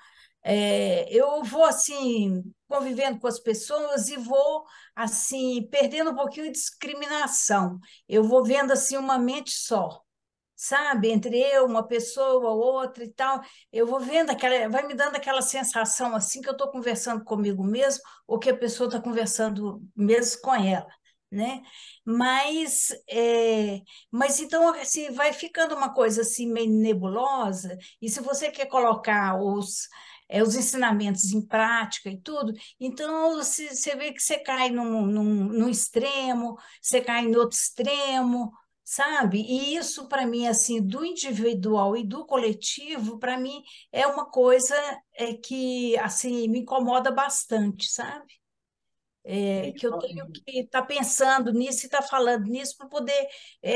vou assim convivendo com as pessoas e vou assim perdendo um pouquinho de discriminação. Eu vou vendo assim uma mente só, sabe? Entre eu, uma pessoa, outra e tal, eu vou vendo vai me dando aquela sensação assim que eu estou conversando comigo mesmo ou que a pessoa está conversando mesmo com ela, né? Mas, mas então assim vai ficando uma coisa assim meio nebulosa. E se você quer colocar os ensinamentos em prática e tudo, então você vê que você cai num extremo, você cai em outro extremo, sabe? E isso, para mim, assim, do individual e do coletivo, para mim, é uma coisa que, assim, me incomoda bastante, sabe? que eu tenho que estar pensando nisso e estar falando nisso para poder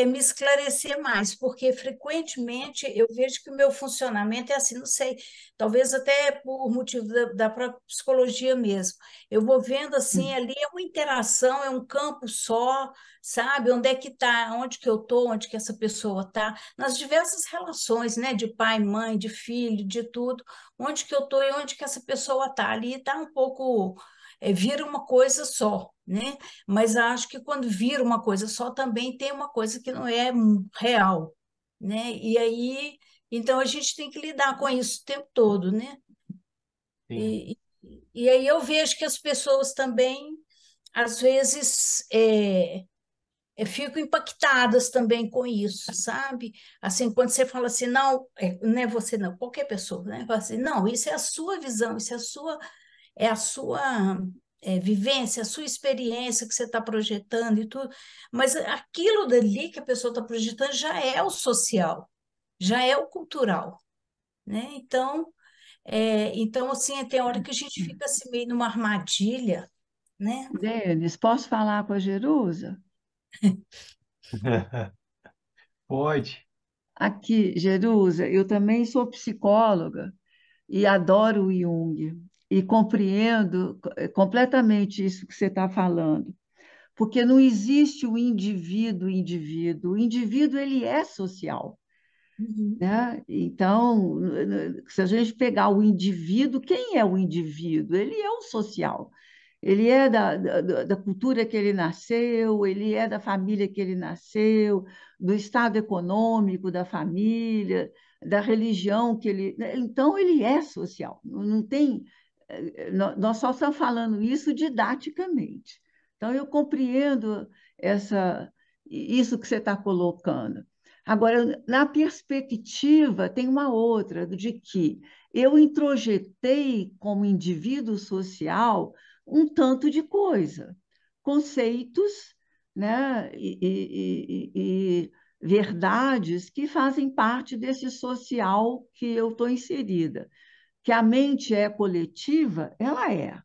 me esclarecer mais, porque frequentemente eu vejo que o meu funcionamento é assim, não sei, talvez até por motivo da própria psicologia mesmo. Eu vou vendo assim, ali é uma interação, é um campo só, sabe? Onde é que está, onde que eu estou, onde que essa pessoa está, nas diversas relações, né? De pai, mãe, de filho, de tudo, onde que eu estou e onde que essa pessoa está. Ali está um pouco vira uma coisa só, né? Mas acho que quando vira uma coisa só, também tem uma coisa que não é real, né? E aí, então a gente tem que lidar com isso o tempo todo, né? Sim. E aí eu vejo que as pessoas também, às vezes, ficam impactadas também com isso, sabe? Assim, quando você fala assim, não, não é você não, qualquer pessoa, né? Fala assim, não, isso é a sua visão, isso é a sua vivência, a sua experiência que você está projetando e tudo, mas aquilo dali que a pessoa está projetando já é o social, já é o cultural, né? Então assim, tem hora que a gente fica assim meio numa armadilha, né? Denis, posso falar com a Jerusa? Pode. Aqui, Jerusa, eu também sou psicóloga e adoro o Jung e compreendo completamente isso que você está falando, porque não existe o indivíduo ele é social, Uhum. né? Então, se a gente pegar o indivíduo, quem é o indivíduo? Ele é o social. Ele é da cultura que ele nasceu, ele é da família que ele nasceu, do estado econômico da família, da religião que ele. Então, ele é social. Não tem. Nós só estamos falando isso didaticamente. Então, eu compreendo isso que você está colocando. Agora, na perspectiva, tem uma outra, de que eu introjetei como indivíduo social um tanto de coisa, conceitos, né, e verdades que fazem parte desse social que eu estou inserida. Que a mente é coletiva, ela é,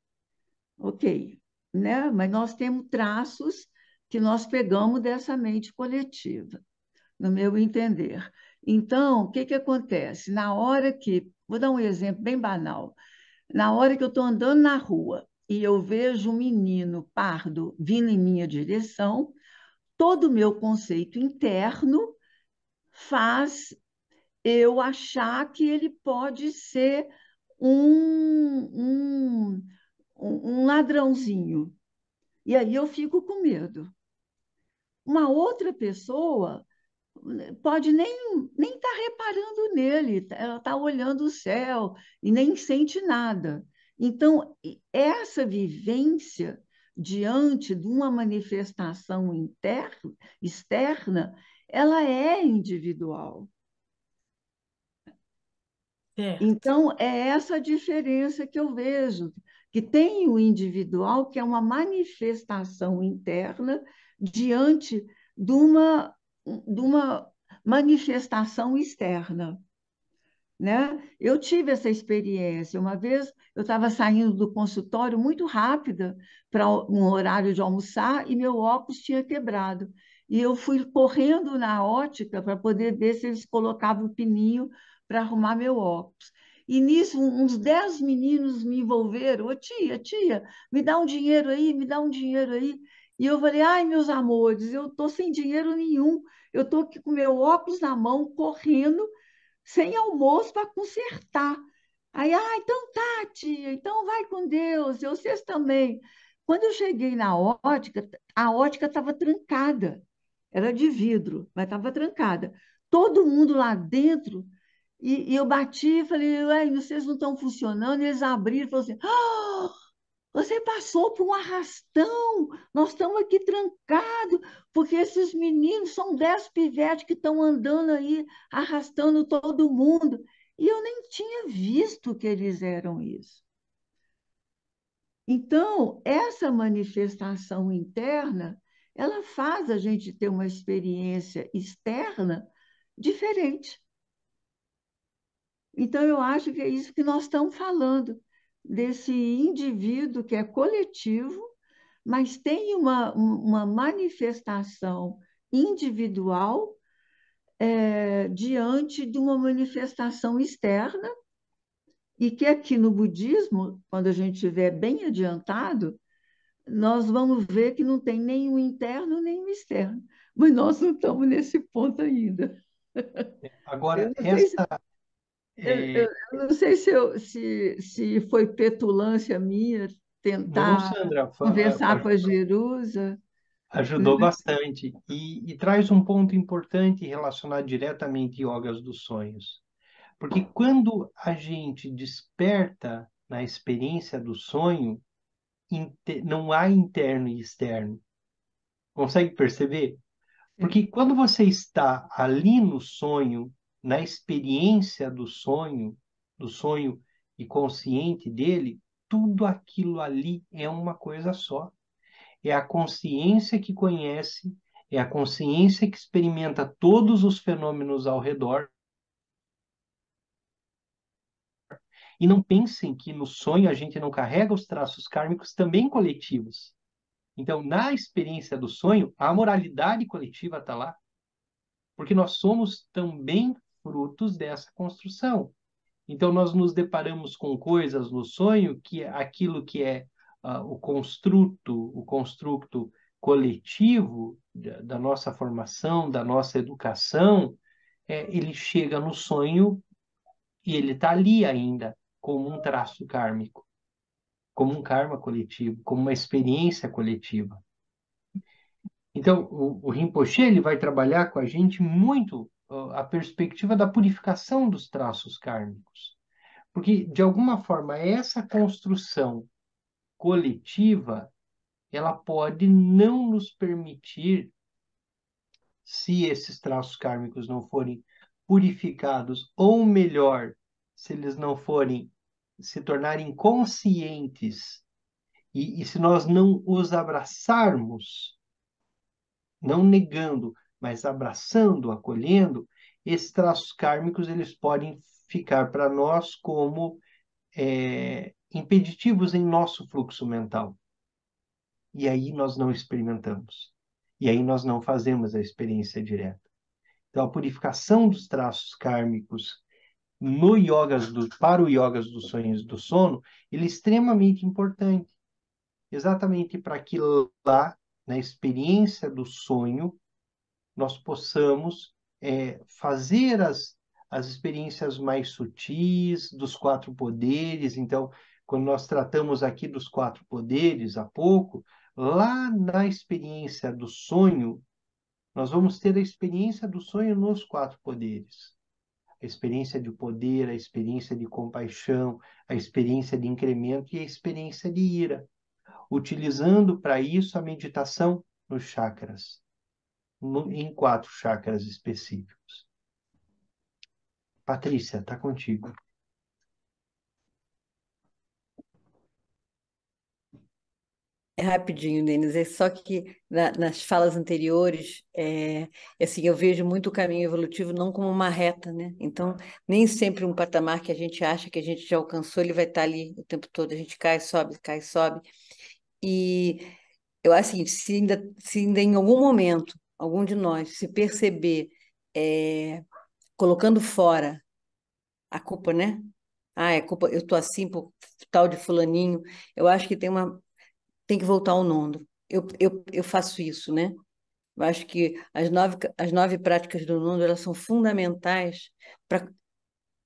ok, né? Mas nós temos traços que nós pegamos dessa mente coletiva, no meu entender. Então, o que que acontece? Na hora que, vou dar um exemplo bem banal, na hora que eu estou andando na rua e eu vejo um menino pardo vindo em minha direção, todo o meu conceito interno faz eu achar que ele pode ser um, um ladrãozinho. E aí eu fico com medo. Uma outra pessoa pode nem estar reparando nele, ela está olhando o céu e nem sente nada. Então, essa vivência diante de uma manifestação externa, ela é individual. Certo. Então, é essa a diferença que eu vejo, que tem o individual, que é uma manifestação interna diante de uma manifestação externa, né? Eu tive essa experiência. Uma vez eu estava saindo do consultório muito rápida para um horário de almoçar e meu óculos tinha quebrado. E eu fui correndo na ótica para poder ver se eles colocavam o pininho para arrumar meu óculos. E nisso, uns 10 meninos me envolveram. Ô, tia, tia, me dá um dinheiro aí, me dá um dinheiro aí. E eu falei, ai, meus amores, eu estou sem dinheiro nenhum. Eu estou aqui com meu óculos na mão, correndo, sem almoço para consertar. Aí, então tá, tia, então vai com Deus, vocês também. Quando eu cheguei na ótica, a ótica estava trancada, era de vidro, mas estava trancada. Todo mundo lá dentro, e eu bati e falei, ué, vocês não estão funcionando, e eles abriram e falaram assim, você passou por um arrastão, nós estamos aqui trancados, porque esses meninos são 10 pivetes que estão andando aí, arrastando todo mundo. E eu nem tinha visto que eles eram isso. Então, essa manifestação interna, ela faz a gente ter uma experiência externa diferente. Então, eu acho que é isso que nós estamos falando, desse indivíduo que é coletivo, mas tem uma manifestação individual diante de uma manifestação externa, e que aqui no budismo, quando a gente estiver bem adiantado, nós vamos ver que não tem nem o interno nem o externo. Mas nós não estamos nesse ponto ainda. Eu Agora, não sei se, é, eu não sei se foi petulância minha não, tentar Sandra, conversar com a Jerusa, né? ajudou bastante. E traz um ponto importante relacionado diretamente a yogas dos sonhos. Porque quando a gente desperta na experiência do sonho, não há interno e externo. Consegue perceber? Porque quando você está ali no sonho, na experiência do sonho e consciente dele, tudo aquilo ali é uma coisa só. É a consciência que conhece, é a consciência que experimenta todos os fenômenos ao redor. E não pensem que no sonho a gente não carrega os traços kármicos também coletivos. Então, na experiência do sonho, a moralidade coletiva está lá, porque nós somos também frutos dessa construção. Então, nós nos deparamos com coisas no sonho que aquilo que é o construto coletivo da nossa formação, da nossa educação, ele chega no sonho e ele está ali ainda, como um traço kármico, como um karma coletivo, como uma experiência coletiva. Então, o Rinpoche ele vai trabalhar com a gente muito a perspectiva da purificação dos traços kármicos. Porque, de alguma forma, essa construção coletiva, ela pode não nos permitir, se esses traços kármicos não forem purificados, ou melhor, se eles não forem se tornarem conscientes, e se nós não os abraçarmos, não negando, mas abraçando, acolhendo, esses traços kármicos eles podem ficar para nós como impeditivos em nosso fluxo mental. E aí nós não experimentamos. E aí nós não fazemos a experiência direta. Então, a purificação dos traços kármicos no para o yogas dos sonhos e do sono, ele é extremamente importante. Exatamente para que lá, na experiência do sonho, nós possamos fazer as experiências mais sutis dos quatro poderes. Então, quando nós tratamos aqui dos quatro poderes há pouco, lá na experiência do sonho, nós vamos ter a experiência do sonho nos quatro poderes. A experiência de poder, a experiência de compaixão, a experiência de incremento e a experiência de ira, utilizando para isso a meditação nos chakras em quatro chakras específicos. Patrícia, tá contigo. É rapidinho, Denis, é só que nas falas anteriores, assim, eu vejo muito o caminho evolutivo não como uma reta, né? Então, nem sempre um patamar que a gente acha que a gente já alcançou, ele vai estar ali o tempo todo, a gente cai, sobe, cai, sobe. E eu acho assim, se ainda em algum momento, algum de nós se perceber colocando fora a culpa, né? Ah, é culpa, eu tô assim por tal de fulaninho, eu acho que tem que voltar ao nondo. Eu faço isso, né? Eu acho que as nove práticas do nondo, elas são fundamentais para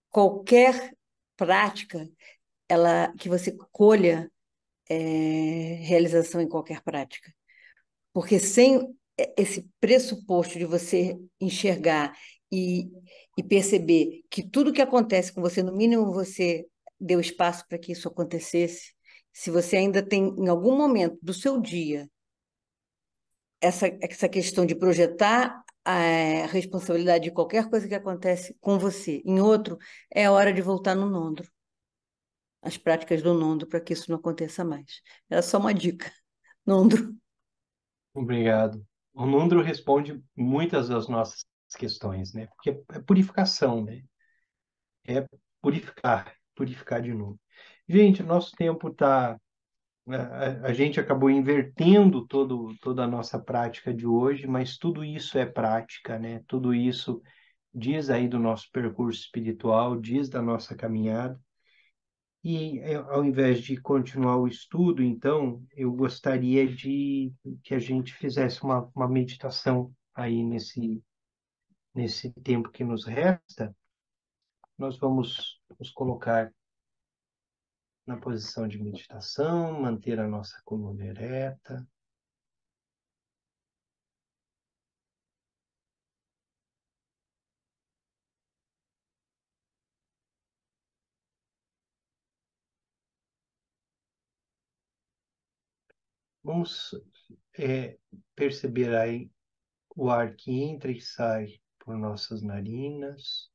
qualquer prática que você colha realização em qualquer prática. Porque sem esse pressuposto de você enxergar e, e perceber que tudo que acontece com você, no mínimo você deu espaço para que isso acontecesse, se você ainda tem, em algum momento do seu dia, essa questão de projetar a responsabilidade de qualquer coisa que acontece com você em outro, é hora de voltar no Nondro, as práticas do Nondro, para que isso não aconteça mais. Era só uma dica. Nondro. Obrigado. O Nundro responde muitas das nossas questões, né? Porque é purificação, né? É purificar, purificar de novo. Gente, nosso tempo está A gente acabou invertendo toda a nossa prática de hoje, mas tudo isso é prática, né? Tudo isso diz aí do nosso percurso espiritual, diz da nossa caminhada. E ao invés de continuar o estudo, então, eu gostaria de que a gente fizesse uma meditação aí nesse tempo que nos resta. Nós vamos nos colocar na posição de meditação, manter a nossa coluna ereta. Vamos perceber aí o ar que entra e sai por nossas narinas.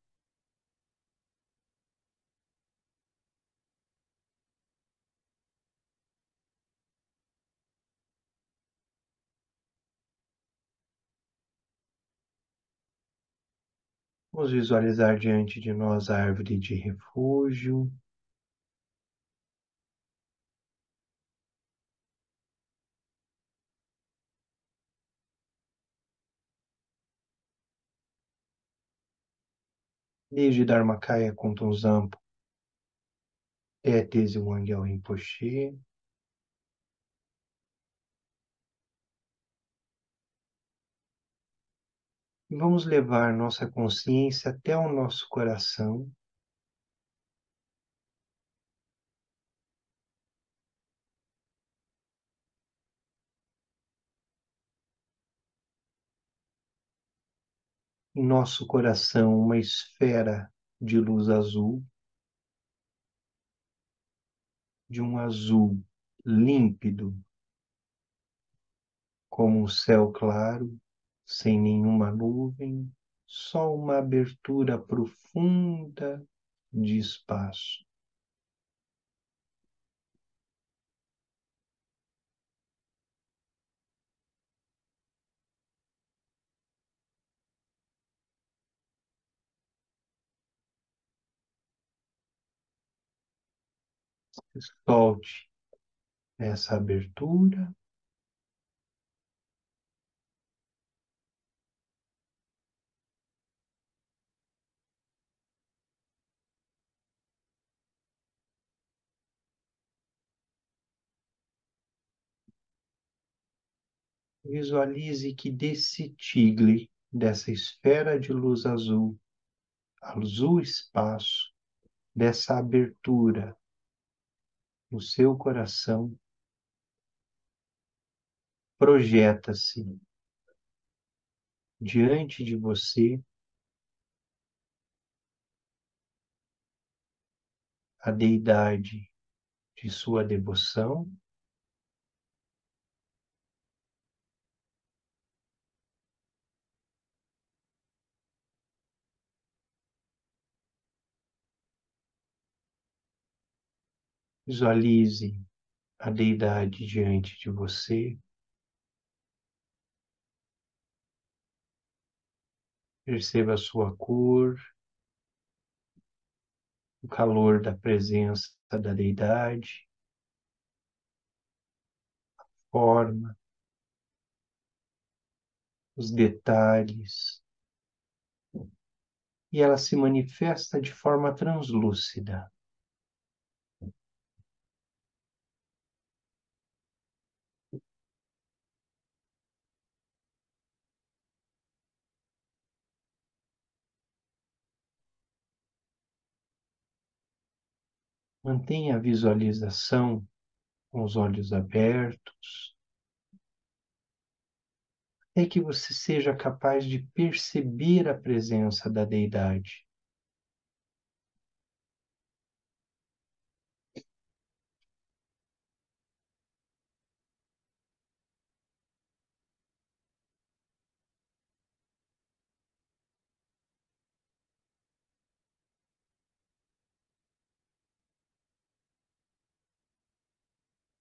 Vamos visualizar diante de nós a árvore de refúgio. Desde Dharmakaya Kontonzampo, Teze Wangyal Rinpoche. E vamos levar nossa consciência até o nosso coração. Em nosso coração, uma esfera de luz azul, de um azul límpido, como um céu claro, sem nenhuma nuvem, só uma abertura profunda de espaço. Solte essa abertura. Visualize que desse tigre, dessa esfera de luz azul espaço, dessa abertura no seu coração, projeta-se diante de você a deidade de sua devoção, visualize a deidade diante de você, perceba a sua cor, o calor da presença da deidade, forma, os detalhes, e ela se manifesta de forma translúcida. Mantenha a visualização com os olhos abertos, até que você seja capaz de perceber a presença da deidade.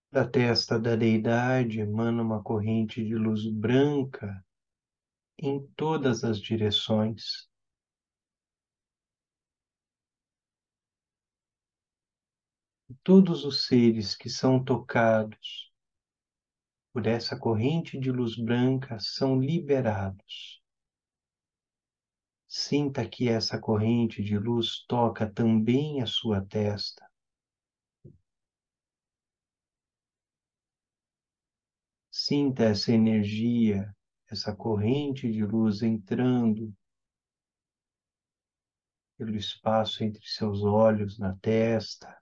Da testa da deidade emana uma corrente de luz branca em todas as direções. Todos os seres que são tocados por essa corrente de luz branca são liberados. Sinta que essa corrente de luz toca também a sua testa. Sinta essa energia, essa corrente de luz entrando pelo espaço entre seus olhos na testa,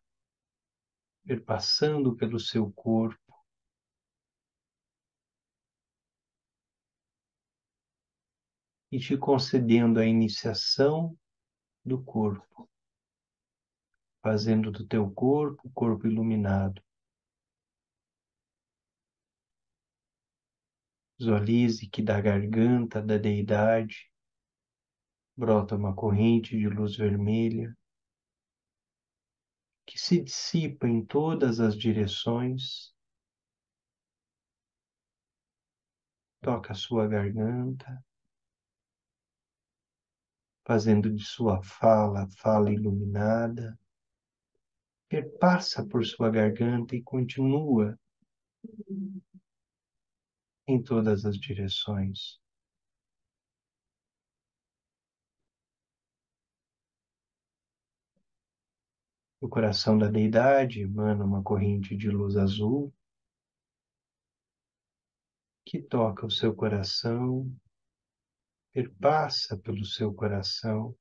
perpassando pelo seu corpo e te concedendo a iniciação do corpo, fazendo do teu corpo corpo iluminado. Visualize que da garganta da deidade brota uma corrente de luz vermelha que se dissipa em todas as direções, toca a sua garganta, fazendo de sua fala fala iluminada, perpassa por sua garganta e continua em todas as direções. O coração da deidade emana uma corrente de luz azul que toca o seu coração, perpassa pelo seu coração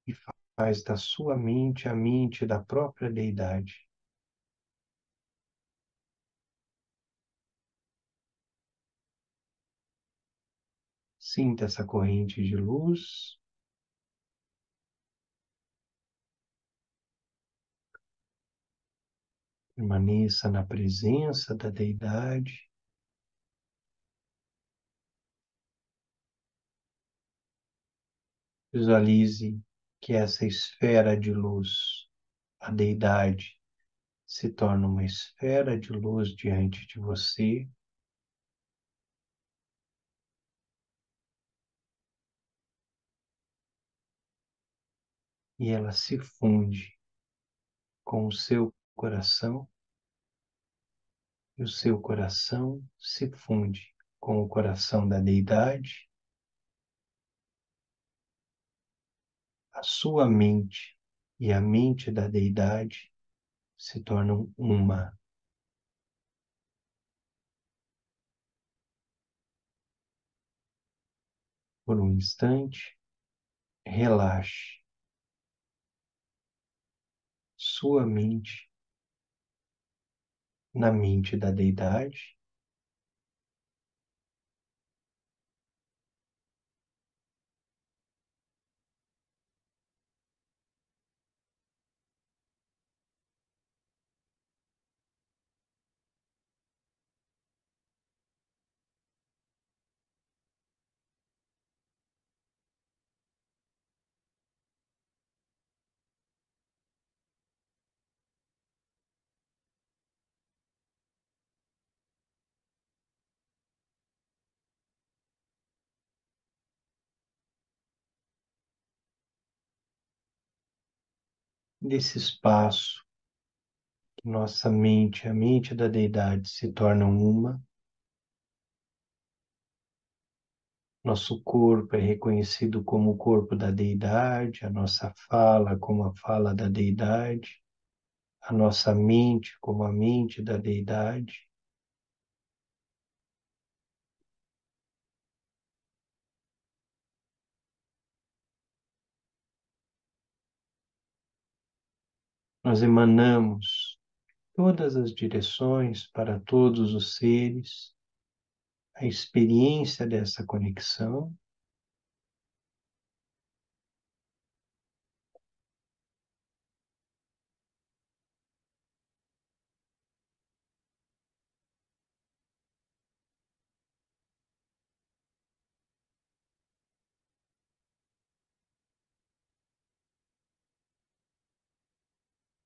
e faz da sua mente a mente da própria deidade. Sinta essa corrente de luz, permaneça na presença da deidade. Visualize que essa esfera de luz, a deidade, se torna uma esfera de luz diante de você. E ela se funde com o seu coração, e o seu coração se funde com o coração da deidade, a sua mente e a mente da deidade se tornam uma. Por um instante, relaxe sua mente na mente da deidade desse espaço que nossa mente, a mente da deidade se tornam uma. Nosso corpo é reconhecido como o corpo da deidade, a nossa fala como a fala da deidade, a nossa mente como a mente da deidade. Nós emanamos todas as direções para todos os seres, a experiência dessa conexão.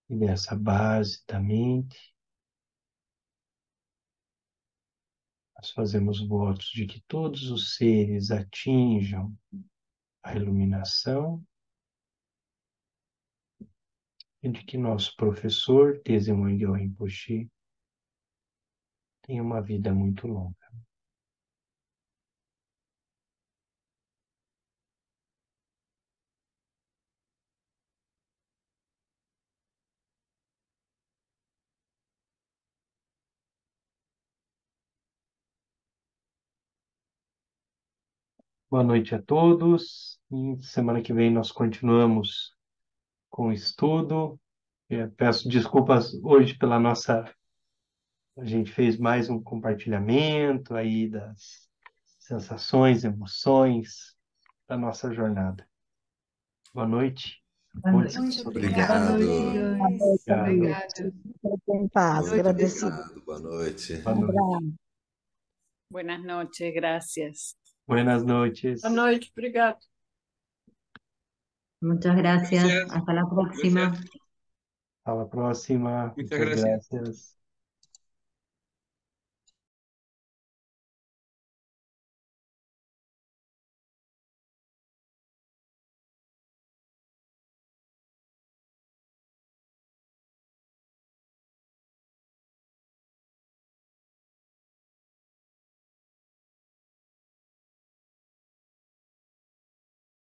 E nessa base da mente, nós fazemos votos de que todos os seres atinjam a iluminação e de que nosso professor, Tenzin Wangyal Rinpoche, tenha uma vida muito longa. Boa noite a todos. E semana que vem nós continuamos com o estudo. Peço desculpas hoje pela nossa. A gente fez mais um compartilhamento aí das sensações, emoções da nossa jornada. Boa noite. Boa noite. Muito Boa obrigada. noite, Obrigado. Joyce. Obrigado. Obrigada. Em paz, Muito agradecido. obrigado. Boa noite. Boa Um noite. abraço. Buenas noches, gracias. Buenas noches. Boa noite, obrigado. Muchas gracias. Hasta la próxima. Hasta la próxima. Muchas Muchas gracias. gracias.